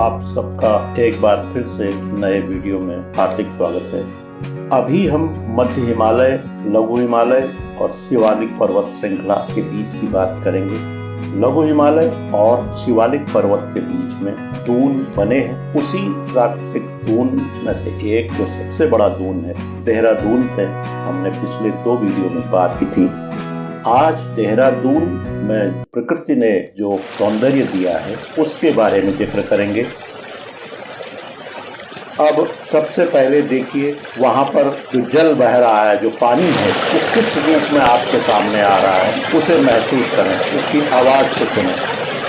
आप सबका एक बार फिर से नए वीडियो में हार्दिक स्वागत है। अभी हम मध्य हिमालय, लघु हिमालय और शिवालिक पर्वत श्रृंखला के बीच की बात करेंगे। लघु हिमालय और शिवालिक पर्वत के बीच में दून बने हैं। उसी प्राकृतिक दून में से एक जो सबसे बड़ा दून है, देहरादून पे हमने पिछले 2 वीडियो में बात की थी। आज देहरादून में प्रकृति ने जो सौंदर्य दिया है उसके बारे में जिक्र करेंगे। अब सबसे पहले देखिए, वहाँ पर जो जल बह रहा है, जो पानी है, वो किस रूप में आपके सामने आ रहा है, उसे महसूस करें, उसकी आवाज़ को सुनें,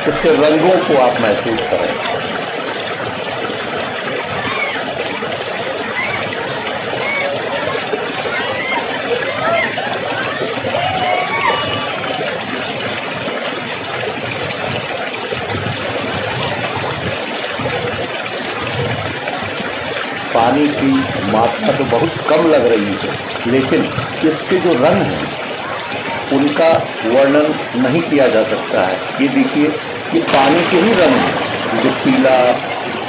उसके रंगों को आप महसूस करें। पानी की मात्रा तो बहुत कम लग रही है, लेकिन इसके जो रंग हैं उनका वर्णन नहीं किया जा सकता है। ये देखिए, ये पानी के ही रंग हैं, जो पीला,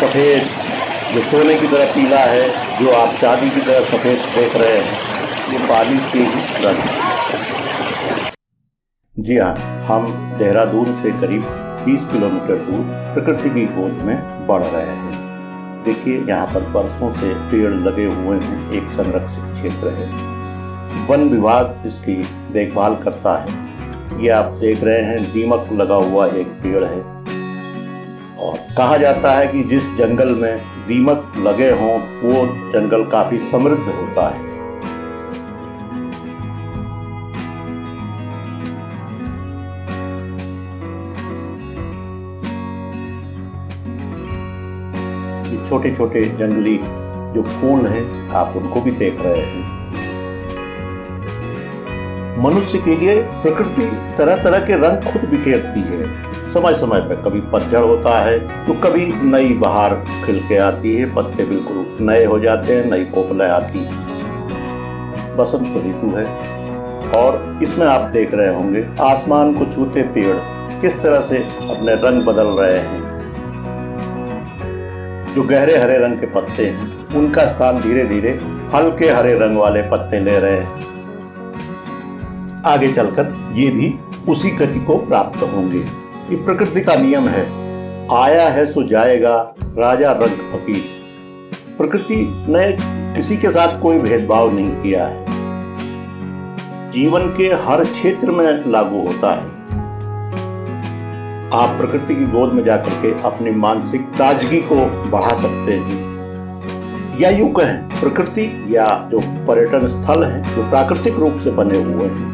सफ़ेद, जो सोने की तरह पीला है, जो आप चांदी की तरह सफ़ेद देख रहे हैं, ये पानी के ही रंग हैं। जी हाँ, हम देहरादून से करीब 20 किलोमीटर दूर प्रकृति की गोद में बढ़ रहे हैं। देखिए, यहाँ पर बरसों से पेड़ लगे हुए हैं। एक संरक्षित क्षेत्र है, वन विभाग इसकी देखभाल करता है। ये आप देख रहे हैं, दीमक लगा हुआ एक पेड़ है और कहा जाता है कि जिस जंगल में दीमक लगे हों वो जंगल काफी समृद्ध होता है। छोटे छोटे जंगली जो फूल हैं, आप उनको भी देख रहे हैं। मनुष्य के लिए प्रकृति तरह तरह के रंग खुद बिखेरती है। समय समय पर कभी पतझड़ होता है तो कभी नई बहार खिल के आती है, पत्ते बिल्कुल नए हो जाते हैं, नई कोपलें आती है। बसंत ऋतु है और इसमें आप देख रहे होंगे आसमान को छूते पेड़ किस तरह से अपने रंग बदल रहे हैं। जो गहरे हरे रंग के पत्ते हैं उनका स्थान धीरे धीरे हल्के हरे रंग वाले पत्ते ले रहे हैं। आगे चलकर ये भी उसी गति को प्राप्त होंगे। ये प्रकृति का नियम है, आया है सो जाएगा, राजा रंग फकीर। प्रकृति ने किसी के साथ कोई भेदभाव नहीं किया है, जीवन के हर क्षेत्र में लागू होता है। आप प्रकृति की गोद में जाकर के अपनी मानसिक ताजगी को बढ़ा सकते हैं। या यूं कहें, प्रकृति या जो पर्यटन स्थल हैं, जो प्राकृतिक रूप से बने हुए हैं,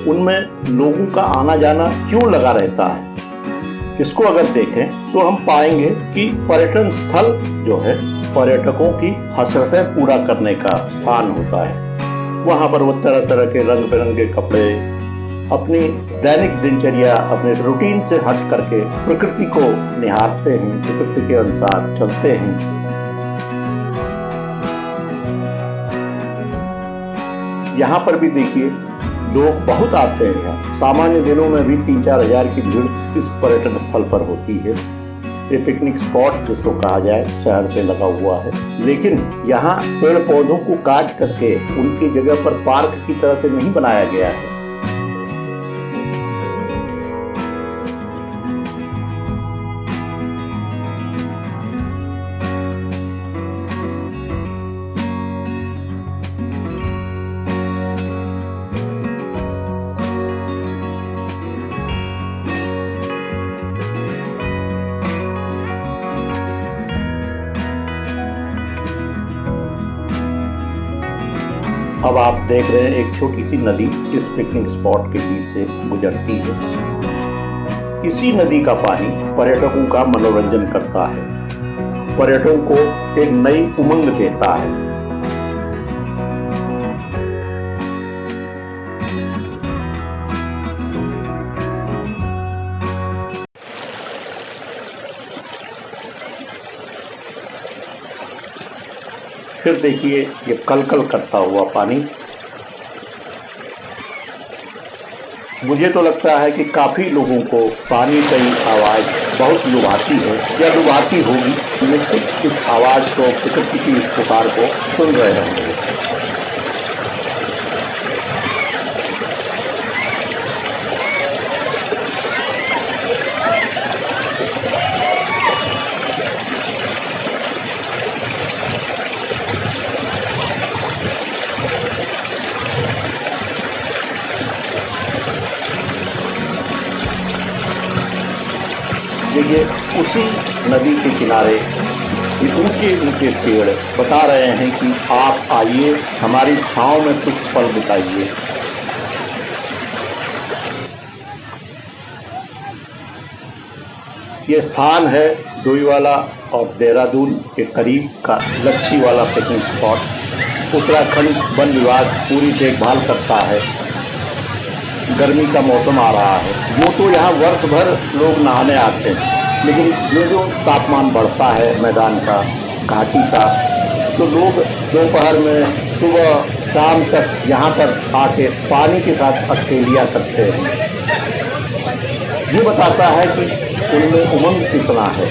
उनमें लोगों का आना जाना क्यों लगा रहता है। इसको अगर देखें तो हम पाएंगे कि पर्यटन स्थल जो है पर्यटकों की हसरतें पूरा करने का स्थान होता है। वहाँ पर वो तरह तरह के रंग बिरंगे कपड़े, अपनी दैनिक दिनचर्या, अपने रूटीन से हट करके प्रकृति को निहारते हैं, प्रकृति के अनुसार चलते हैं। यहाँ पर भी देखिए, लोग बहुत आते हैं। सामान्य दिनों में भी 3-4 हजार की भीड़ इस पर्यटन स्थल पर होती है। ये पिकनिक स्पॉट जिसको कहा जाए, शहर से लगा हुआ है, लेकिन यहाँ पेड़ पौधों को काट करके उनकी जगह पर पार्क की तरह से नहीं बनाया गया है। अब आप देख रहे हैं एक छोटी सी नदी इस पिकनिक स्पॉट के बीच से गुजरती है। इसी नदी का पानी पर्यटकों का मनोरंजन करता है, पर्यटकों को एक नई उमंग देता है। फिर देखिए, ये कलकल करता हुआ पानी मुझे तो लगता है कि काफ़ी लोगों को पानी की आवाज़ बहुत लुभाती है या लुभाती होगी। निश्चित इस आवाज़ को, प्रकृति की इस पुकार को सुन रहे होंगे। देखिए, उसी नदी के किनारे ये ऊंचे ऊंचे पेड़ बता रहे हैं कि आप आइए, हमारी छांव में कुछ पल बिताइए। ये स्थान है डोईवाला और देहरादून के करीब का लच्छी वाला पिकनिक स्पॉट। उत्तराखंड वन विभाग पूरी देखभाल करता है। गर्मी का मौसम आ रहा है, यूँ तो यहाँ वर्ष भर लोग नहाने आते हैं, लेकिन जो तापमान बढ़ता है मैदान का, घाटी का, तो लोग दोपहर में, सुबह शाम तक यहाँ पर आके पानी के साथ अकेलिया करते हैं। ये बताता है कि उनमें उमंग कितना है।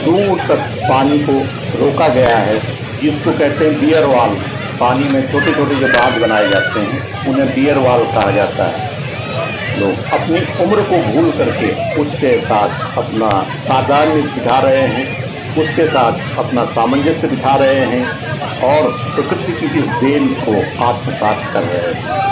दूर तक पानी को रोका गया है, जिसको कहते हैं बियर वाल। पानी में छोटे छोटे जो बांध बनाए जाते हैं उन्हें बियर वाल कहा जाता है। लोग अपनी उम्र को भूल करके उसके साथ अपना तादात्म्य बिठा रहे हैं, उसके साथ अपना सामंजस्य बिठा रहे हैं और प्रकृति की इस देन को आत्मसात कर रहे हैं।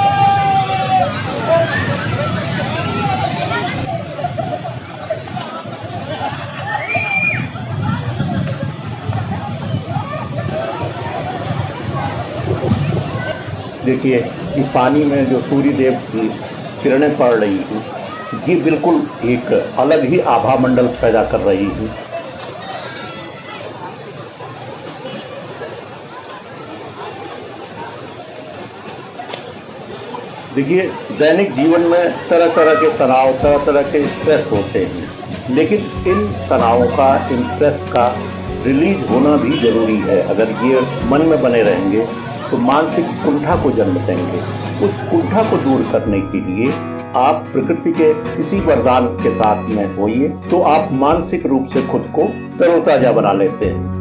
देखिए, ये पानी में जो सूर्य देव की किरणें पड़ रही हैं, ये बिल्कुल एक अलग ही आभा मंडल पैदा कर रही हैं। देखिए, दैनिक जीवन में तरह तरह के तनाव, तरह तरह के स्ट्रेस होते हैं, लेकिन इन तनावों का, इन स्ट्रेस का रिलीज होना भी ज़रूरी है। अगर ये मन में बने रहेंगे तो मानसिक कुंठा को जन्म देंगे। उस कुंठा को दूर करने के लिए आप प्रकृति के किसी वरदान के साथ में होइए, तो आप मानसिक रूप से खुद को तरोताजा बना लेते हैं।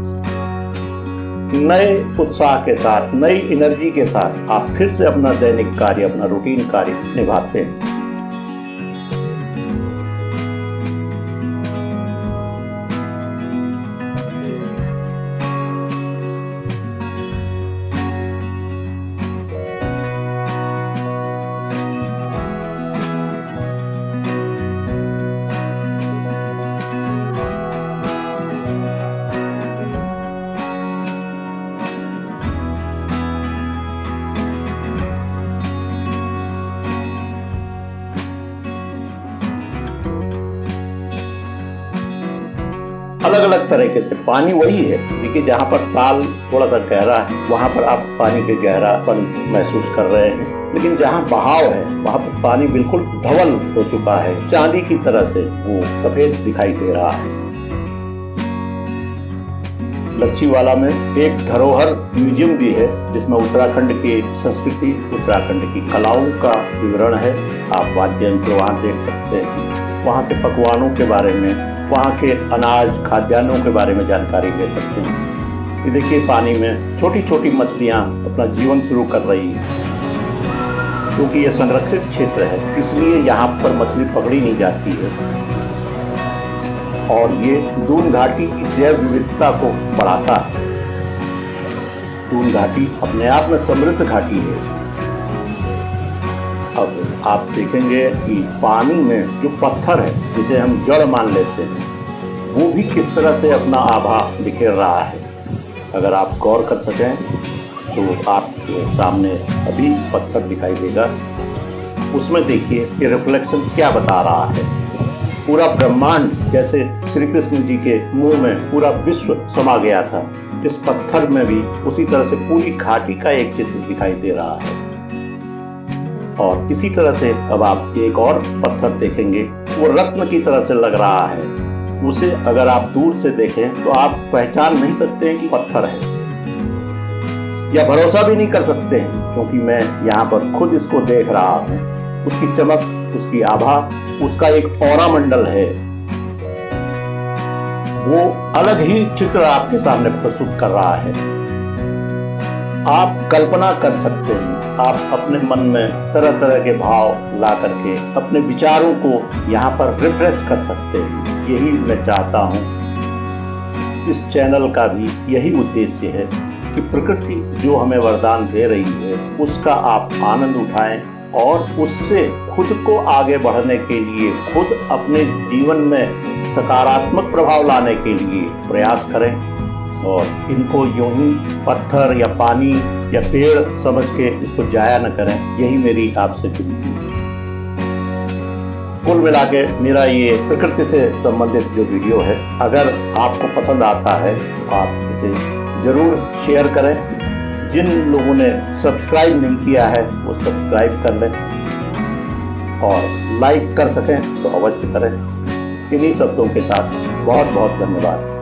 नए उत्साह के साथ, नई एनर्जी के साथ आप फिर से अपना दैनिक कार्य, अपना रूटीन कार्य निभाते हैं। अलग अलग तरीके से पानी वही है। देखिए, जहाँ पर ताल थोड़ा सा गहरा है वहाँ पर आप पानी के गहरापन महसूस कर रहे हैं, लेकिन जहाँ बहाव है वहाँ पर पानी बिल्कुल धवल हो चुका है, चांदी की तरह से वो सफेद दिखाई दे रहा है। लच्छीवाला में एक धरोहर म्यूजियम भी है, जिसमें उत्तराखंड की संस्कृति, उत्तराखंड की कलाओं का विवरण है। आप वाद्य यंत्र वहाँ देख सकते हैं, वहाँ के पकवानों के बारे में, वहाँ के अनाज, खाद्यान्नों के बारे में जानकारी ले सकते हैं। ये देखिए, पानी में छोटी छोटी मछलियाँ अपना जीवन शुरू कर रही हैं। क्योंकि ये संरक्षित क्षेत्र है, इसलिए यहाँ पर मछली पकड़ी नहीं जाती है। और ये दून घाटी की जैव विविधता को बढ़ाता है। दून घाटी अपने आप में समृद्ध घाटी है। अब आप देखेंगे कि पानी में जो पत्थर है, जिसे हम जड़ मान लेते हैं, वो भी किस तरह से अपना आभा बिखेर रहा है। अगर आप गौर कर सकें तो आपके सामने अभी पत्थर दिखाई देगा, उसमें देखिए कि रिफ्लेक्शन क्या बता रहा है। पूरा ब्रह्मांड जैसे श्री कृष्ण जी के मुंह में पूरा विश्व समा गया था, इस पत्थर में भी उसी तरह से पूरी घाटी का एक चित्र दिखाई दे रहा है। और इसी तरह से अब आप एक और पत्थर देखेंगे, वो रत्न की तरह से लग रहा है। उसे अगर आप दूर से देखें तो आप पहचान नहीं सकते हैं कि पत्थर है, या भरोसा भी नहीं कर सकते हैं, क्योंकि मैं यहाँ पर खुद इसको देख रहा हूँ। उसकी चमक, उसकी आभा, उसका एक ऑरा मंडल है, वो अलग ही चित्र आपके सामने प्रस्तुत कर रहा है। आप कल्पना कर सकते हैं, आप अपने मन में तरह तरह के भाव ला करके अपने विचारों को यहाँ पर रिफ्रेश कर सकते हैं। यही मैं चाहता हूँ। इस चैनल का भी यही उद्देश्य है कि प्रकृति जो हमें वरदान दे रही है उसका आप आनंद उठाएं और उससे खुद को आगे बढ़ने के लिए, खुद अपने जीवन में सकारात्मक प्रभाव लाने के लिए प्रयास करें और इनको यूं ही पत्थर या पानी या पेड़ समझ के इसको जाया न करें। यही मेरी आपसे विनती है। कुल मिला के मेरा ये प्रकृति से संबंधित जो वीडियो है, अगर आपको पसंद आता है तो आप इसे जरूर शेयर करें। जिन लोगों ने सब्सक्राइब नहीं किया है वो सब्सक्राइब कर लें और लाइक कर सकें तो अवश्य करें। इन्हीं शब्दों के साथ बहुत बहुत धन्यवाद।